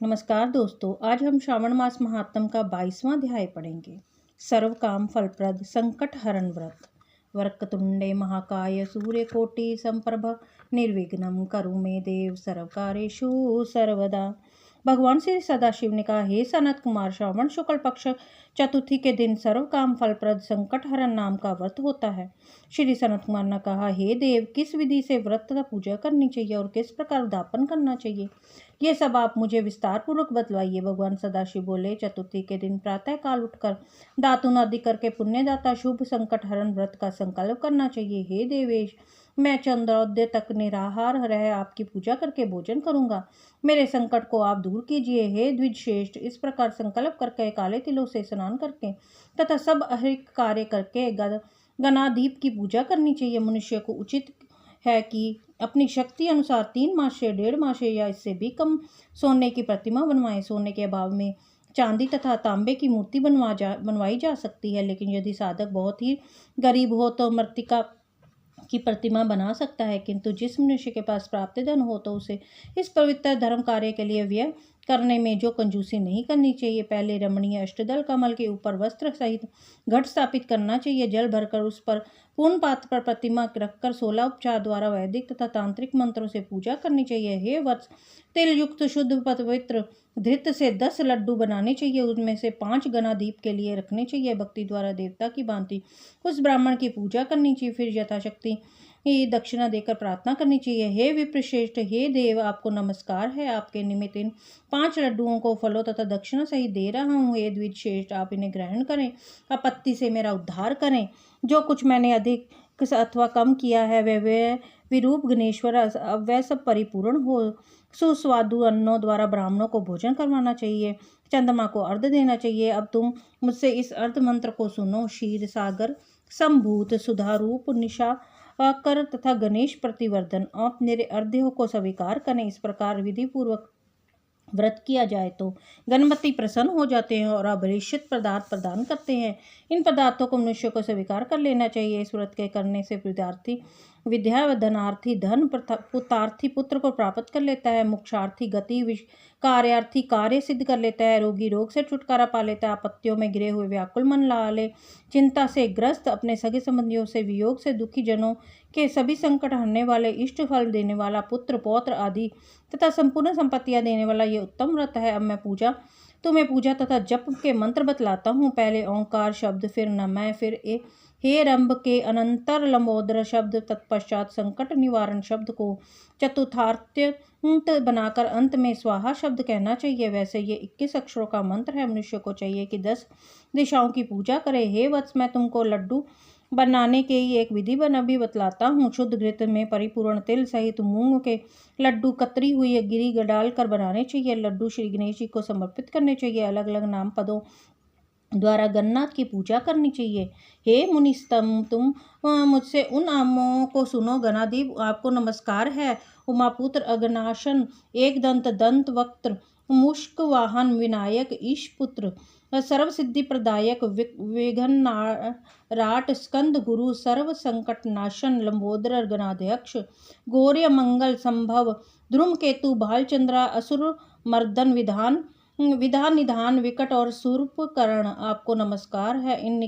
नमस्कार दोस्तों, आज हम श्रावण मास महात्म का 22वां अध्याय पढ़ेंगे। सर्व काम फलप्रद संकट हरण व्रत। वक्रतुंडे महाकाय सूर्यकोटि संप्रभ निर्विघ्नं कुरु मे देव सर्वकार्येषु सर्वदा। भगवान श्री सदाशिव ने कहा, हे सनत कुमार, श्रावण शुक्ल पक्ष चतुर्थी के दिन सर्व काम फलप्रद संकट हरण नाम का व्रत होता है। श्री सनत कुमार ने कहा, हे देव, किस विधि से व्रत तथा पूजा करनी चाहिए और किस प्रकार उद्यापन करना चाहिए, ये सब आप मुझे विस्तार पूर्वक बतलाइए। भगवान सदाशिव बोले, चतुर्थी के दिन प्रातः काल उठकर दातुन आदि करके पुण्यदाता शुभ संकट हरण व्रत का संकल्प करना चाहिए। हे देवेश, मैं चंद्रोदय तक निराहार रह आपकी पूजा करके भोजन करूंगा। मेरे संकट को आप दूर कीजिए। हे द्विजश्रेष्ठ, इस प्रकार संकल्प करके काले तिलों से स्नान करके तथा सब अहिक कार्य करके गणादीप की पूजा करनी चाहिए। मनुष्य को उचित है कि अपनी शक्ति अनुसार 3 मास से 1.5 मास या इससे भी कम सोने की प्रतिमा बनवाएं। सोने के अभाव में चांदी तथा तांबे की मूर्ति बनवाई जा सकती है, लेकिन यदि साधक बहुत ही गरीब हो तो मृत्तिका की प्रतिमा बना सकता है। किंतु जिस मनुष्य के पास प्राप्त धन हो तो उसे इस पवित्र धर्म कार्य के लिए व्यय करने में जो कंजूसी नहीं करनी चाहिए। पहले रमणीय अष्टदल कमल के ऊपर वस्त्र सहित घट स्थापित करना चाहिए। जल भरकर उस पर पूर्ण पात्र पर प्रतिमा रखकर 16 उपचार द्वारा वैदिक तथा तांत्रिक मंत्रों से पूजा करनी चाहिए। हे वत्स, तिल युक्त शुद्ध पवित्र धृत से 10 लड्डू बनाने चाहिए। उनमें से 5 गणादीप के लिए रखने चाहिए। भक्ति द्वारा देवता की भांति उस ब्राह्मण की पूजा करनी चाहिए। फिर यथाशक्ति दक्षिणा देकर प्रार्थना करनी चाहिए। हे विप्रश्रेष्ठ, हे देव, आपको नमस्कार है। आपके निमित्त इन 5 लड्डुओं को फलों तथा दक्षिणा सहित दे रहा हूँ। हे द्विज श्रेष्ठ, आप इन्हें ग्रहण करें, आपत्ति से मेरा उद्धार करें। जो कुछ मैंने अधिक अथवा कम किया है वह विरूप गणेश्वर वह सब परिपूर्ण हो। सुस्वादु अन्नों द्वारा ब्राह्मणों को भोजन करवाना चाहिए। चंद्रमा को अर्घ देना चाहिए। अब तुम मुझसे इस अर्ध मंत्र को सुनो। क्षीर सागर संभूत सुधारूप निशा कर तथा गणेश प्रतिवर्धन, आप मेरे अर्ध्यों को स्वीकार करें। इस प्रकार विधि पूर्वक व्रत किया जाए तो गणपति प्रसन्न हो जाते हैं और अभिलषित पदार्थ प्रदान करते हैं। इन पदार्थों को मनुष्य को स्वीकार कर लेना चाहिए। इस व्रत के करने से विद्यार्थी विद्या व धनार्थी धन पुत्रार्थी पुत्र को प्राप्त कर लेता है। मोक्षार्थी गति कार्यार्थी कार्य सिद्ध कर लेता है। रोगी रोग से छुटकारा पा लेता है। आपत्तियों में गिरे हुए व्याकुल मन लाले, चिंता से ग्रस्त, अपने सगे संबंधियों से वियोग से दुखी जनों के सभी संकट हरने वाले, इष्ट फल देने वाला, पुत्र पौत्र आदि तथा संपूर्ण संपत्तियां देने वाला ये उत्तम व्रत है। अब मैं तुम्हें पूजा तथा जप के मंत्र बतलाता हूँ। पहले ओंकार शब्द, फिर नमः, फिर हे रंभ के अनंतर लंबोदर शब्द, तत्पश्चात संकट निवारण शब्द को चतुर्थार्थ बनाकर अंत में स्वाहा शब्द कहना चाहिए। वैसे ये 21 अक्षरों का मंत्र है। मनुष्य को चाहिए कि 10 दिशाओं की पूजा करे। हे वत्स, मैं तुमको लड्डू बनाने के ही एक विधि भी बतलाता हूँ। शुद्ध घृत में परिपूर्ण तिल सहित मूंग के लड्डू कतरी हुई गिरी डालकर बनाने चाहिए। लड्डू श्री गणेश जी को समर्पित करने चाहिए। अलग अलग नाम पदों द्वारा गणनाथ की पूजा करनी चाहिए। हे मुनिस्तम, तुम मुझसे उन आमों को सुनो। गणादीप, आपको नमस्कार है। उमापुत्र, अगनाशन, एक दंत, दंत वक्त्र, मुष्क वाहन, विनायक, ईशपुत्र, सर्व सिद्धि प्रदायक, विघ्नराट, स्कंद गुरु, सर्व संकट नाशन, लंबोदर गणाध्यक्ष, गौर्य मंगल संभव, धूमकेतु, भालचंद्रा, असुर मर्दन, विधान निधान, विकट और सूर्पकर्ण, आपको नमस्कार है। इन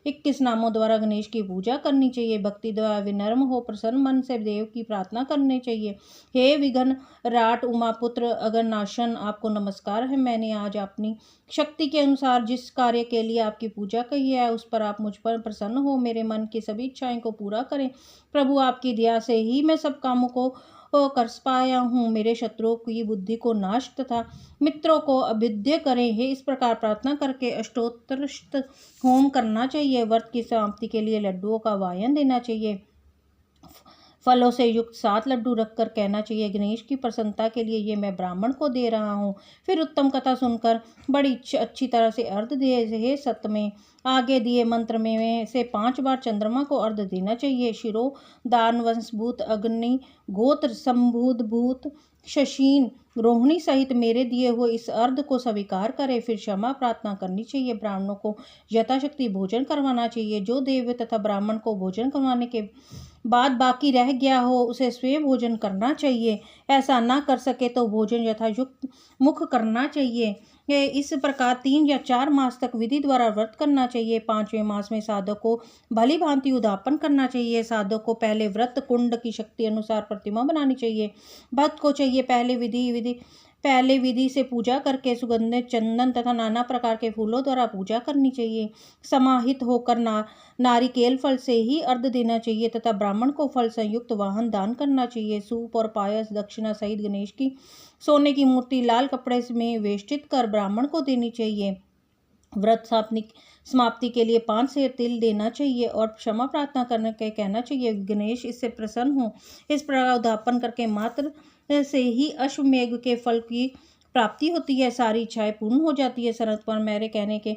21 नामों द्वारा गणेश की पूजा करनी चाहिए। भक्ति द्वारा विनम्र हो प्रसन्न मन से देव की प्रार्थना करनी चाहिए। हे विघ्न राट, उमापुत्र, अगरनाशन, आपको नमस्कार है। मैंने आज अपनी शक्ति के अनुसार जिस कार्य के लिए आपकी पूजा की है उस पर आप मुझ पर प्रसन्न हो मेरे मन की सभी इच्छाएं को पूरा करें। प्रभु, आपकी दया से ही मैं सब कामों को कर पाया हूँ। मेरे शत्रुओं की बुद्धि को नाश तथा मित्रों को अभिद्य करें। हे इस प्रकार प्रार्थना करके अष्टोत्तरष्ट होम करना चाहिए। व्रत की समाप्ति के लिए लड्डुओं का वायन देना चाहिए। फलों से युक्त 7 लड्डू रखकर कहना चाहिए, गणेश की प्रसन्नता के लिए ये मैं ब्राह्मण को दे रहा हूँ। फिर उत्तम कथा सुनकर बड़ी अच्छी तरह से अर्घ दिए। हे सत में आगे दिए मंत्र में से 5 बार चंद्रमा को अर्घ देना चाहिए। शिरो दान वंशभूत अग्नि गोत्र संभूतभूत शशीन रोहिणी सहित मेरे दिए हुए इस अर्घ को स्वीकार करे। फिर क्षमा प्रार्थना करनी चाहिए। ब्राह्मणों को यथाशक्ति भोजन करवाना चाहिए। जो देव तथा ब्राह्मण को भोजन करवाने के बाद बाकी रह गया हो उसे स्वयं भोजन करना चाहिए। ऐसा ना कर सके तो भोजन यथायुक्त मुख करना चाहिए। इस प्रकार 3 या 4 मास तक विधि द्वारा व्रत करना चाहिए। 5वें मास में साधक को भली भांति उद्यापन करना चाहिए। साधक को पहले व्रत कुंड की शक्ति अनुसार प्रतिमा बनानी चाहिए। भक्त को चाहिए पहले विधि से पूजा करके सुगंधित चंदन तथा नाना प्रकार के फूलों द्वारा पूजा करनी चाहिए। समाहित होकर नारिकेल फल से ही अर्घ देना चाहिए तथा ब्राह्मण को फल संयुक्त वाहन दान करना चाहिए। सूप और पायस दक्षिणा सहित गणेश की सोने की मूर्ति लाल कपड़े में वेष्टित कर ब्राह्मण को देनी चाहिए। व्रत समाप्ति के लिए 5 सेर तिल देना चाहिए और क्षमा प्रार्थना करने के कहना चाहिए, गणेश इससे प्रसन्न हो। इस प्रकार उद्यापन करके मात्र से ही अश्वमेघ के फल की प्राप्ति होती है, सारी इच्छाएं पूर्ण हो जाती है। सनत पर मेरे कहने के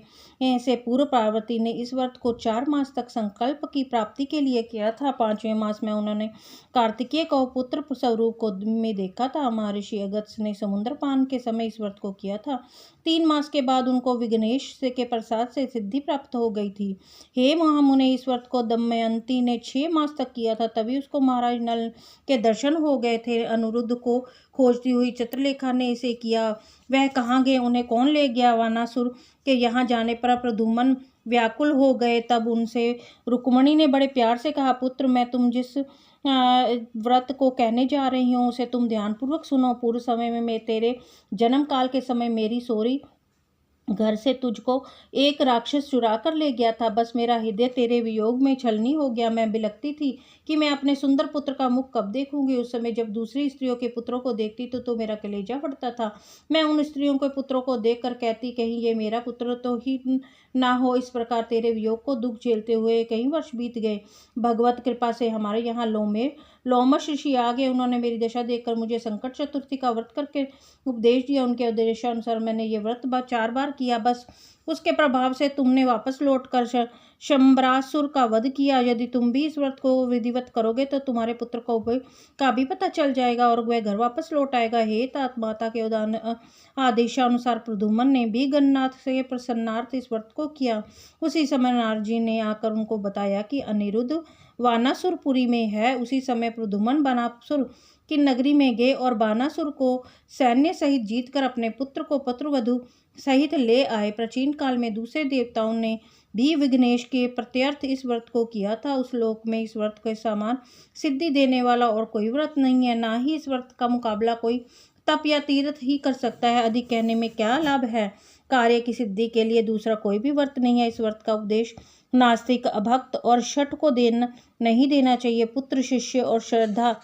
से पूर्व पार्वती ने इस व्रत को 4 मास तक संकल्प की प्राप्ति के लिए किया था। 5वें मास में उन्होंने कार्तिकेय को पुत्र स्वरूप को में देखा था। महर्षि अगस्त्य ने समुद्र पान के समय इस व्रत को किया था। 3 मास के बाद उनको विघ्नेश के प्रसाद से सिद्धि प्राप्त हो गई थी। हे महामुने, इस व्रत को दमयंती ने 6 मास तक किया था, तभी उसको महाराज नल के दर्शन हो गए थे। अनिरुद्ध को खोजती हुई चित्रलेखा ने इसे किया। वह कहाँ गए, उन्हें कौन ले गया? वानासुर के यहाँ जाने पर प्रद्युम्न व्याकुल हो गए। तब उनसे रुक्मणी ने बड़े प्यार से कहा, पुत्र, मैं तुम जिस व्रत को कहने जा रही हूँ उसे तुम ध्यानपूर्वक सुनो। पूर्व समय में मैं तेरे जन्म काल के समय मेरी सोरी घर से तुझको एक राक्षस चुरा कर ले गया था। बस मेरा हृदय तेरे वियोग में छलनी हो गया। मैं बिलखती थी कि मैं अपने सुंदर पुत्र का मुख कब देखूंगी। उस समय जब दूसरी स्त्रियों के पुत्रों को देखती तो मेरा कलेजा फटता था। मैं उन स्त्रियों के पुत्रों को देखकर कहती, कहीं ये मेरा पुत्र तो ही ना हो। इस प्रकार तेरे वियोग को दुख झेलते हुए कई वर्ष बीत गए। भगवत कृपा से हमारे यहाँ लोमश ऋषि आ गए। उन्होंने मेरी दशा देखकर मुझे संकट चतुर्थी का व्रत करके उपदेश दिया। उनके उपदेशानुसार मैंने ये व्रत 4 बार किया। बस उसके प्रभाव से तुमने वापस लौटकर शंबरासुर का वध किया। यदि तुम भी इस व्रत को विधिवत करोगे तो तुम्हारे पुत्र को का भी पता चल जाएगा और वह घर वापस लौट आएगा। हे तात, माता के आदेशानुसार प्रद्युम्न ने भी गणनाथ से प्रसन्नार्थ इस व्रत को किया। उसी समय नारद जी ने आकर उनको बताया कि अनिरुद्ध वानासुरपुरी में है। उसी समय प्रद्युम्न बानासुर की नगरी में गए और बानासुर को सैन्य सहित जीतकर अपने पुत्र को पुत्रवधु सहित ले आए। प्राचीन काल में दूसरे देवताओं ने भी विघ्नेश के प्रत्यर्थ इस व्रत को किया था। उस लोक में इस व्रत के समान सिद्धि देने वाला और कोई व्रत नहीं है। ना ही इस व्रत का मुकाबला कोई तप या तीर्थ ही कर सकता है। अधिक कहने में क्या लाभ है। कार्य की सिद्धि के लिए दूसरा कोई भी व्रत नहीं है। इस व्रत का उपदेश नास्तिक, अभक्त और शठ को नहीं देना चाहिए। पुत्र, शिष्य और श्रद्धा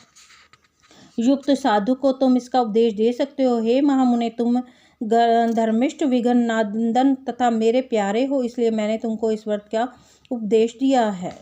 युक्त साधु को तुम इसका उपदेश दे सकते हो। हे महामुने, तुम धर्मिष्ठ, विघ्ननादन तथा मेरे प्यारे हो, इसलिए मैंने तुमको इस व्रत का उपदेश दिया है।